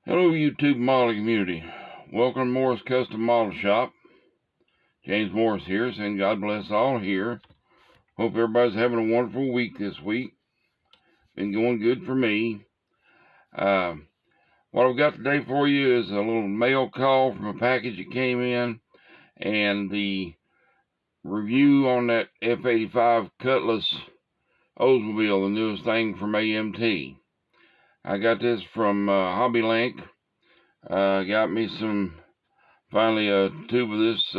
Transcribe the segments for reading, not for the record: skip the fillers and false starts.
Hello YouTube modeling community. Welcome to Morris Custom Model Shop. James Morris here, saying God bless all here. Hope everybody's having a wonderful week this week. Been going good for me. What I've got today for you is a little mail call from a package that came in, and the review on that F85 Cutlass Oldsmobile, the newest thing from AMT. I got this from Hobby Link. Got me finally a tube of this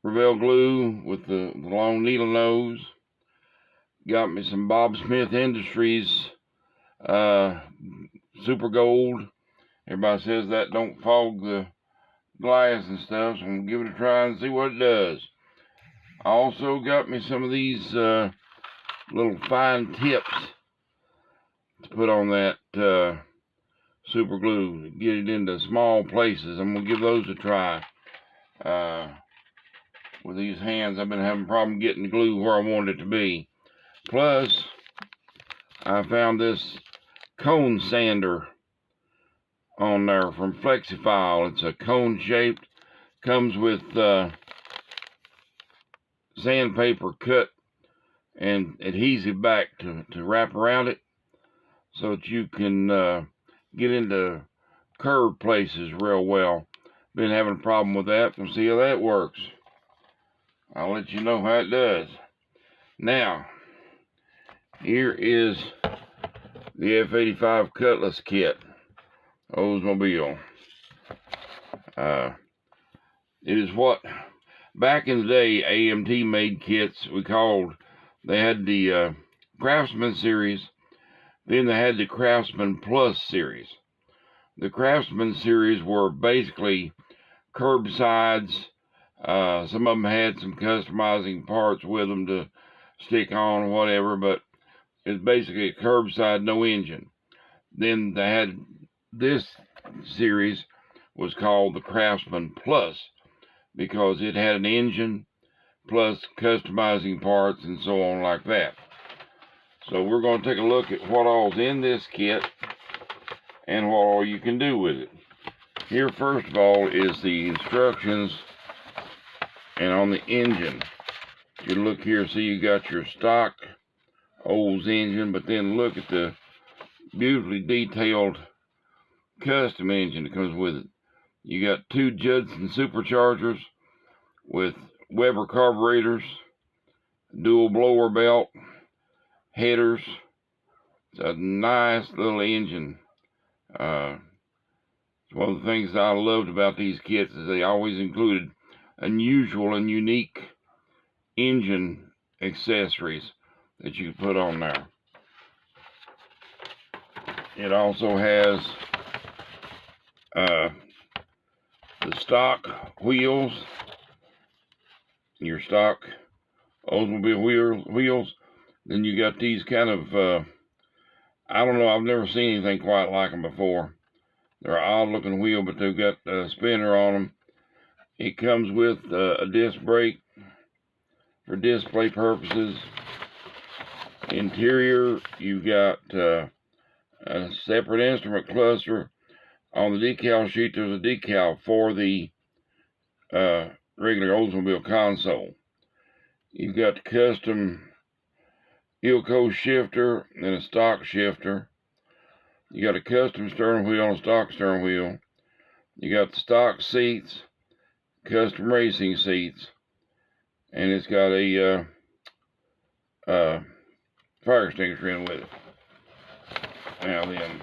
Revell glue with the long needle nose. Got me some Bob Smith Industries Super Gold. Everybody says that don't fog the glass and stuff, so I'm gonna give it a try and see what it does. I also got me some of these little fine tips to put on that super glue to get it into small places. I'm gonna give those a try. With these hands, I've been having a problem getting the glue where I want it to be. Plus, I found this cone sander on there from Flexifile. It's a cone shaped, comes with sandpaper cut and adhesive back to wrap around it so that you can get into curved places real well. Been having a problem with that. We'll see how that works. I'll let you know how it does. Now, here is the F85 Cutlass kit, Oldsmobile. It is what, back in the day, AMT made kits they had the Craftsman series, then they had the Craftsman Plus series. The Craftsman series were basically curbsides. Some of them had some customizing parts with them to stick on or whatever, but it's basically a curbside, no engine. Then they had this series was called the Craftsman Plus because it had an engine plus customizing parts and so on like that. So we're going to take a look at what all's in this kit and what all you can do with it. Here, first of all, is the instructions, and on the engine, you look here, see you got your stock Olds engine, but then look at the beautifully detailed custom engine that comes with it. You got two Judson superchargers with Weber carburetors, dual blower belt, headers. It's a nice little engine. One of the things that I loved about these kits is they always included unusual and unique engine accessories that you put on there. It also has the stock wheels, your stock Oldsmobile wheels. Then you got these kind of, I don't know, I've never seen anything quite like them before. They're an odd looking wheel, but they've got a spinner on them. It comes with a disc brake for display purposes. Interior, you got a separate instrument cluster. On the decal sheet, there's a decal for the regular Oldsmobile console. You've got the custom Ilco shifter and a stock shifter. You got a custom steering wheel and a stock steering wheel. You got the stock seats, custom racing seats, and it's got a fire extinguisher in with it. Now then,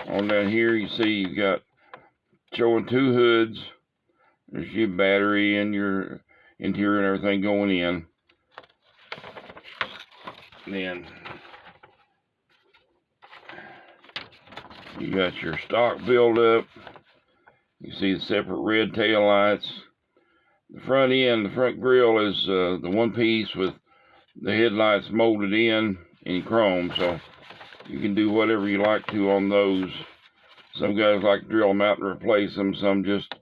on down here you see you got showing two hoods. There's your battery and your interior and everything going in. Then you got your stock build up. You see the separate red tail lights. The front end, the front grille is the one piece with the headlights molded in chrome, so you can do whatever you like to on those. Some guys like to drill them out and replace them. Some just,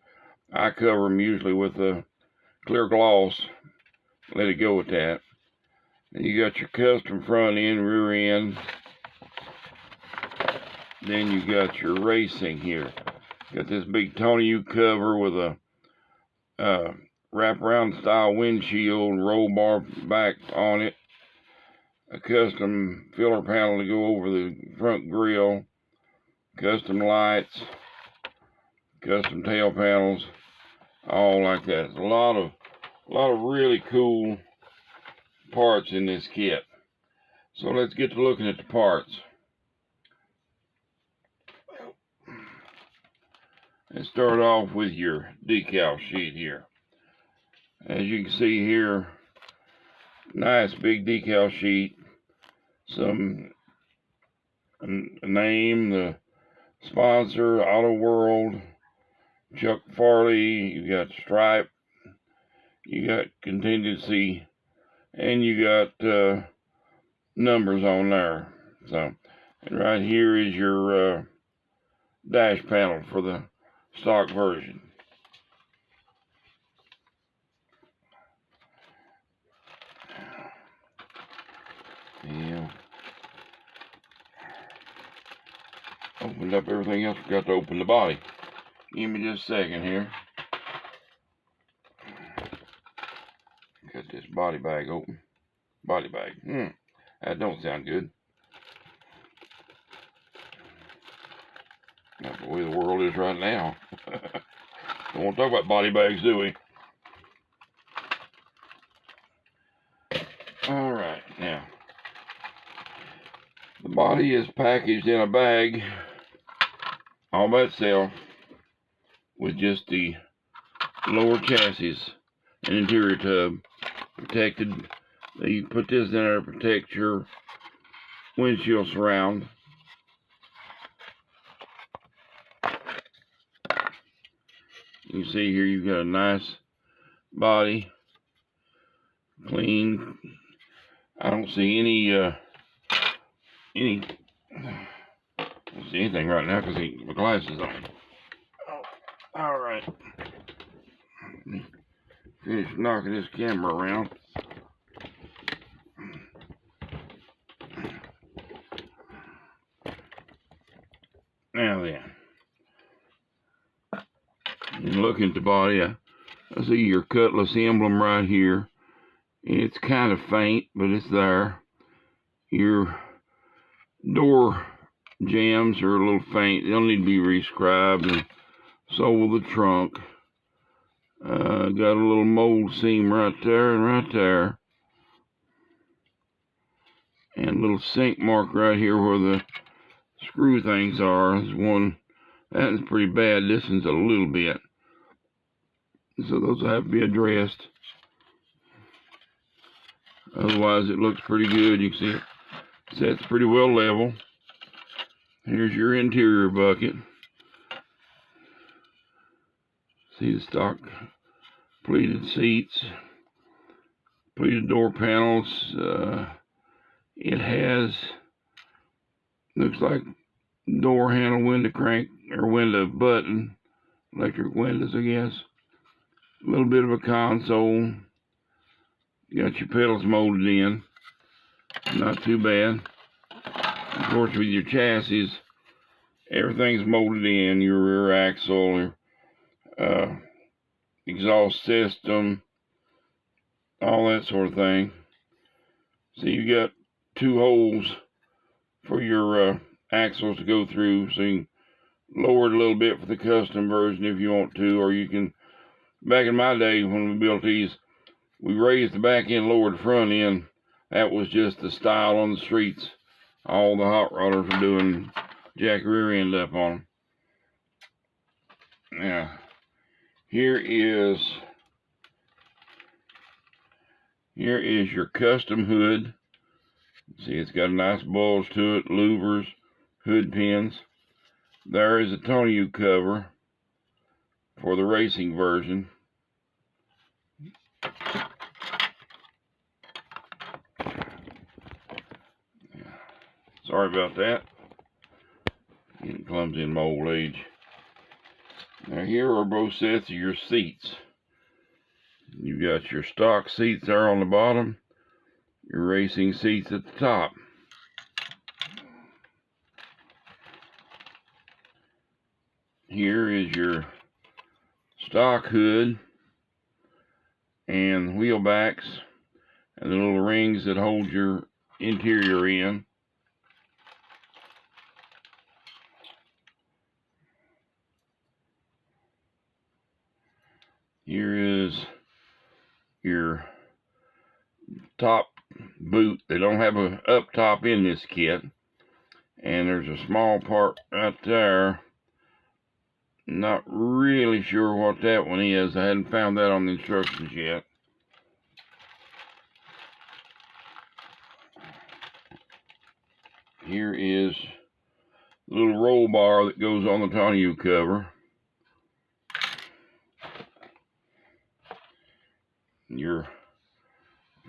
I cover them usually with a clear gloss. Let it go with that. Then you got your custom front end, rear end. Then you got your racing here. Got this big Tony U cover with a wraparound style windshield, roll bar back on it, a custom filler panel to go over the front grille, custom lights, custom tail panels, all like that. It's a lot of really cool parts in this kit. So let's get to looking at the parts. Let's start off with your decal sheet here. As you can see here, nice big decal sheet. Some name, the sponsor, Auto World, Chuck Farley. You got Stripe, you got contingency, and you got numbers on there. So, and right here is your dash panel for the stock version. Yeah. Opened up everything else. Forgot to open the body. Give me just a second here. Got this body bag open. Body bag. That don't sound good. Not the way the world is right now. Don't want to talk about body bags, do we? Alright, now. The body is packaged in a bag all by itself with just the lower chassis and interior tub protected. You put this in there to protect your windshield surround. You can see here you've got a nice body, clean. I don't see any I don't see anything right now because my glasses on. Oh, all right. Let me finish knocking this camera around. Now then, and looking at the body, I see your Cutlass emblem right here. It's kind of faint, but it's there. Your door jambs are a little faint. They'll need to be rescribed, and so will the trunk. Got a little mold seam right there and right there. And a little sink mark right here where the screw things are. There's one, that is pretty bad. This one's a little bit. So those will have to be addressed. Otherwise it looks pretty good. You can see it sets pretty well level. Here's your interior bucket. See the stock pleated seats, pleated door panels. It has, looks like door handle, window crank, or window button, electric windows, I guess. A little bit of a console. You got your pedals molded in. Not too bad. Of course, with your chassis, everything's molded in. Your rear axle, your exhaust system, all that sort of thing. So you got two holes for your axles to go through, so you can lower it a little bit for the custom version if you want to, or you can, back in my day when we built these, we raised the back end, lowered the front end. That was just the style on the streets. All the hot rodders were doing, jack rear end up on them. Now, here is your custom hood. See, it's got a nice bulge to it, louvers, hood pins. There is a Tony U cover for the racing version. Sorry about that. Getting clumsy in my old age. Now here are both sets of your seats. You got your stock seats there on the bottom, your racing seats at the top. here is your stock hood and wheel backs and the little rings that hold your interior in. Here is your top boot. They don't have a up top in this kit, and there's a small part right there. Not really sure what that one is. I hadn't found that on the instructions yet. Here is the little roll bar that goes on the tonneau cover. Your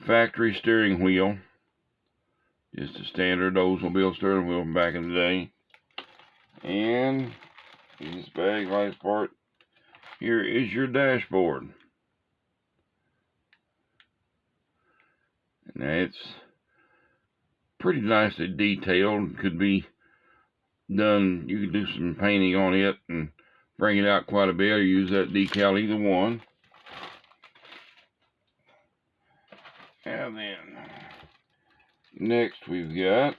factory steering wheel. Just a standard Oldsmobile steering wheel from back in the day. And this bag, last part, here is your dashboard. And it's pretty nicely detailed. Could be done, you could do some painting on it and bring it out quite a bit, or use that decal, either one. And then next we've got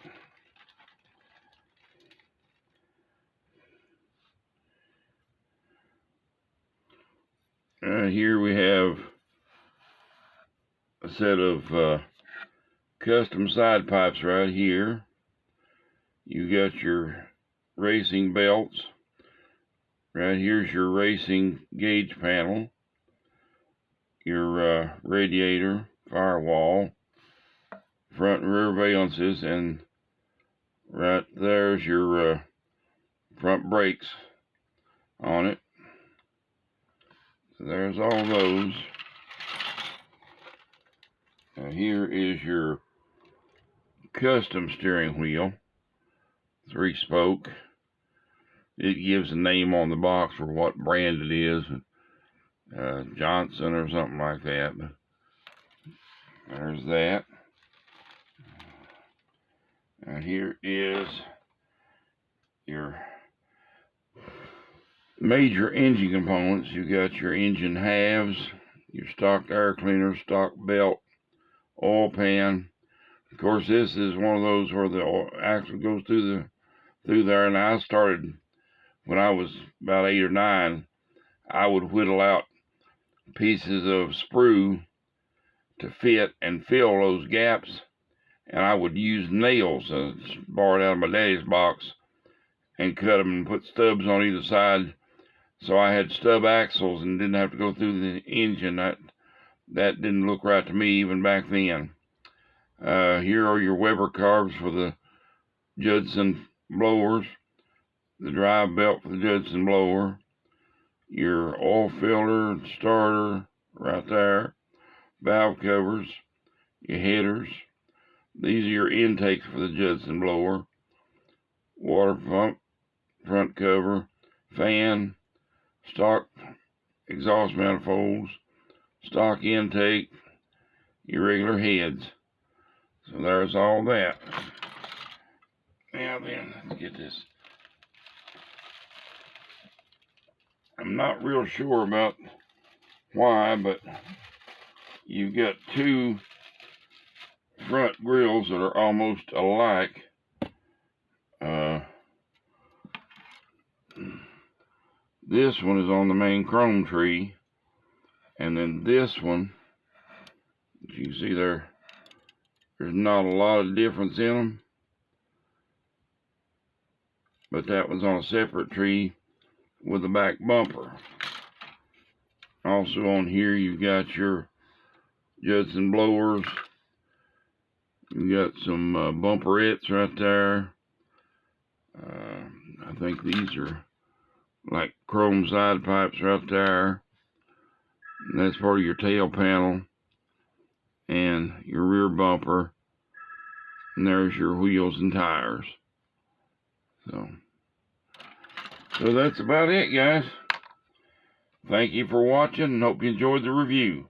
here we have a set of custom side pipes right here. You got your racing belts. Right here's your racing gauge panel. Your radiator, firewall, front and rear valances, and right there's your front brakes on it. So there's all those. Now here is your custom steering wheel, 3-spoke. It gives a name on the box for what brand it is, Johnson or something like that. But there's that. And here is your major engine components. You got your engine halves, your stock air cleaner, stock belt, oil pan. Of course, this is one of those where the axle goes through there. And I started when I was about 8 or 9. I would whittle out pieces of sprue to fit and fill those gaps, and I would use nails borrowed out of my daddy's box and cut them and put stubs on either side, so I had stub axles and didn't have to go through the engine. That didn't look right to me even back then. Here are your Weber carbs for the Judson blowers, the drive belt for the Judson blower, your oil filter and starter right there, valve covers, your headers. These are your intakes for the Judson blower, water pump, front cover, fan, stock exhaust manifolds, stock intake, your regular heads. So there's all that. Now then, let's get this. I'm not real sure about why, but you've got two front grills that are almost alike. This one is on the main chrome tree, and then this one, as you can see there's not a lot of difference in them, but that one's on a separate tree with a back bumper. Also on here you've got your Judson blowers. You got some bumperettes right there. I think these are like chrome side pipes right there. And that's part of your tail panel and your rear bumper. And there's your wheels and tires. So that's about it, guys. Thank you for watching and hope you enjoyed the review.